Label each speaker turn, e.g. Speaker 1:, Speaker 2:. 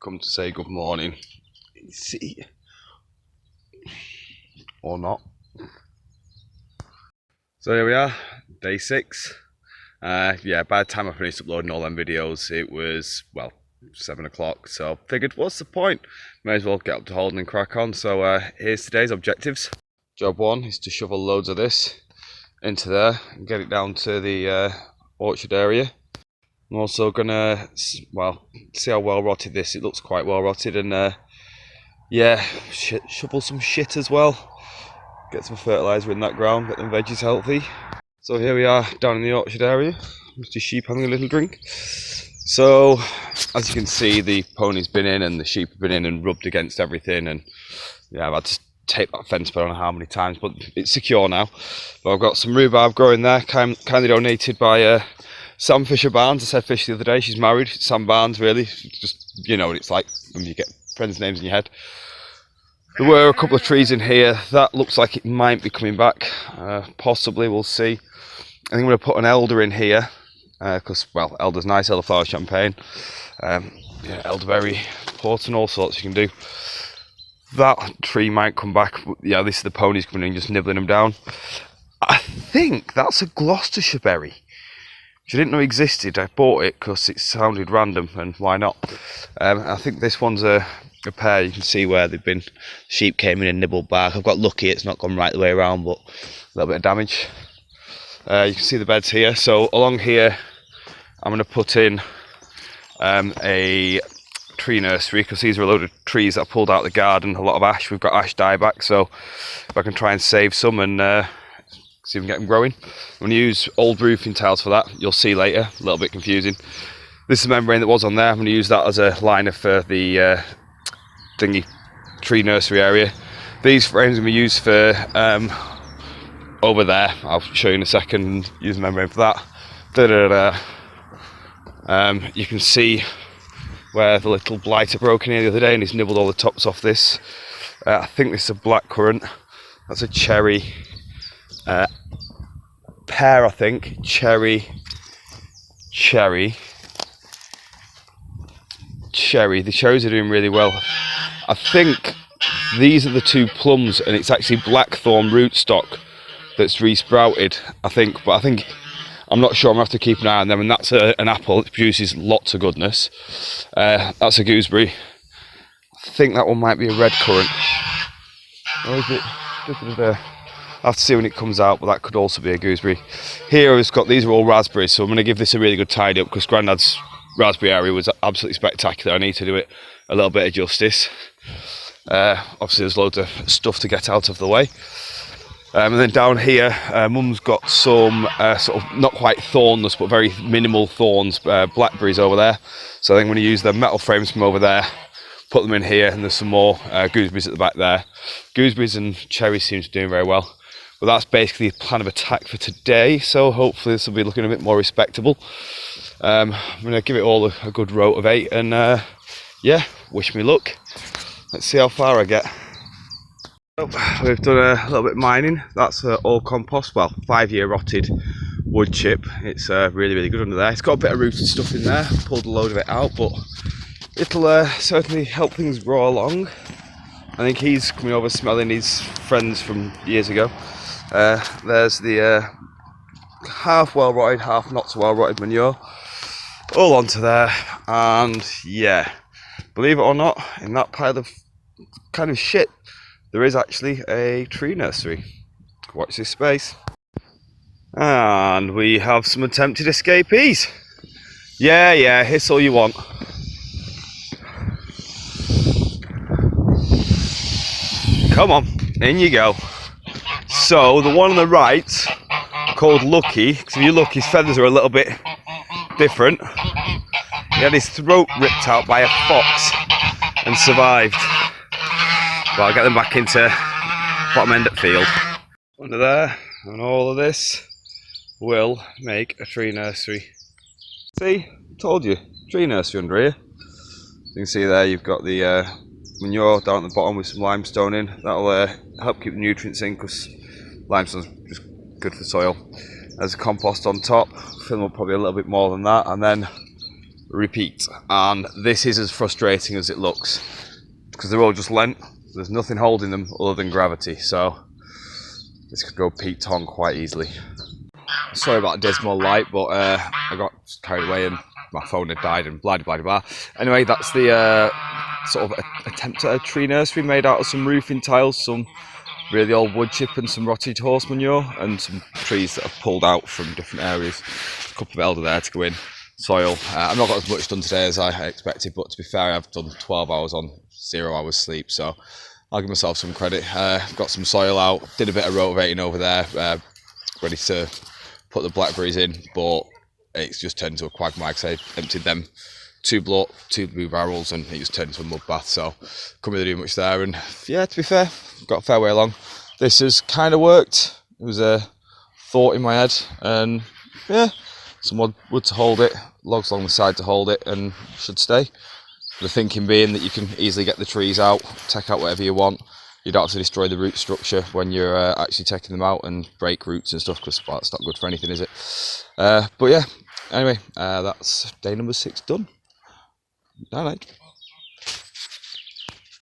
Speaker 1: come to say good morning. See, or not. So here we are, day 6. Yeah, by the time I finished uploading all them videos, it was, well, 7 o'clock. So figured, what's the point? May as well get up to Holden and crack on. So here's today's objectives. Job 1 is to shovel loads of this into there and get it down to the orchard area. I'm also gonna, well, see how well rotted this. It looks quite well rotted, and yeah, shovel some shit as well. Get some fertiliser in that ground, get them veggies healthy. So here we are down in the orchard area. Just a sheep having a little drink. So as you can see, the pony's been in and the sheep have been in and rubbed against everything, and yeah, I've had to tape that fence, but I don't know how many times, but it's secure now. But I've got some rhubarb growing there, kindly donated by Sam Fisher Barnes. I said Fish the other day, she's married, Sam Barnes, really. Just, you know what it's like when you get friends' names in your head. There were a couple of trees in here that looks like it might be coming back, possibly, we'll see. I think I'm going to put an elder in here, because, well, elder's nice, elderflower champagne, yeah, elderberry, port and all sorts you can do. That tree might come back. Yeah, this is the ponies coming in, just nibbling them down. I think that's a Gloucestershire berry, which I didn't know existed. I bought it because it sounded random, and why not? I think this one's a pear. You can see where they've been. Sheep came in and nibbled bark. I've got lucky, it's not gone right the way around, but a little bit of damage. You can see the beds here. So along here, I'm going to put in a tree nursery, because these are a load of trees that I pulled out of the garden. A lot of ash. We've got ash dieback, so if I can try and save some and see if we can get them growing. I'm going to use old roofing tiles for that. You'll see later. A little bit confusing. This is the membrane that was on there. I'm going to use that as a liner for the thingy tree nursery area. These frames will be used for over there. I'll show you in a second and use the membrane for that. You can see where the little blighter broke in here the other day and he's nibbled all the tops off this. I think this is a blackcurrant. That's a cherry. Pear, I think. Cherry. The cherries are doing really well. I think these are the 2 plums, and it's actually blackthorn rootstock that's resprouted, I think. But I'm not sure. I'm going to have to keep an eye on them. And that's an apple. It produces lots of goodness. That's a gooseberry. I think that one might be a red currant. Or is it? I'll have to see when it comes out, but that could also be a gooseberry. Here it's got, these are all raspberries, so I'm going to give this a really good tidy up, because Grandad's raspberry area was absolutely spectacular. I need to do it a little bit of justice. Obviously there's loads of stuff to get out of the way. And then down here, Mum's got some sort of not quite thornless, but very minimal thorns, blackberries over there. So I think I'm going to use the metal frames from over there, put them in here, and there's some more gooseberries at the back there. Gooseberries and cherries seem to be doing very well. But that's basically the plan of attack for today, so hopefully this will be looking a bit more respectable. I'm going to give it all a good row of 8, and yeah, wish me luck. Let's see how far I get. We've done a little bit of mining. That's all compost, well, 5-year rotted wood chip. It's really, really good under there. It's got a bit of rooted stuff in there. Pulled a load of it out, but it'll certainly help things grow along. I think he's coming over smelling his friends from years ago. There's the half well rotted, half not so well rotted manure, all onto there. And yeah, believe it or not, in that pile of kind of shit, there is actually a tree nursery. Watch this space. And we have some attempted escapees. Yeah, hiss all you want. Come on, in you go. So the one on the right, called Lucky, because if you look, his feathers are a little bit different. He had his throat ripped out by a fox and survived. But I'll get them back into bottom end at field. Under there, and all of this will make a tree nursery. See, told you, tree nursery under here. You can see there you've got the manure down at the bottom with some limestone in. That'll help keep the nutrients in, because limestone's just good for soil. There's a compost on top, fill them up probably a little bit more than that, and then repeat. And this is as frustrating as it looks, because they're all just lent. There's nothing holding them other than gravity, so this could go Pete Tong quite easily. Sorry about dismal light, but I got carried away and my phone had died and blah blah blah. Anyway, that's the sort of attempt at a tree nursery made out of some roofing tiles, some really old wood chip and some rotted horse manure, and some trees that have pulled out from different areas. A couple of elder there to go in. Soil. I've not got as much done today as I expected, but to be fair, I've done 12 hours on 0 hours sleep, so I'll give myself some credit. Got some soil out, did a bit of rotavating over there, ready to put the blackberries in, but it's just turned into a quagmire because I emptied them two blue barrels and it just turned into a mud bath, so couldn't really do much there. And yeah, to be fair, got a fair way along. This has kind of worked. It was a thought in my head, and yeah, some wood to hold it, logs along the side to hold it, and should stay. The thinking being that you can easily get the trees out, take out whatever you want. You don't have to destroy the root structure when you're actually taking them out and break roots and stuff, because well, it's not good for anything, is it? But yeah, anyway, that's day number 6 done. Night night.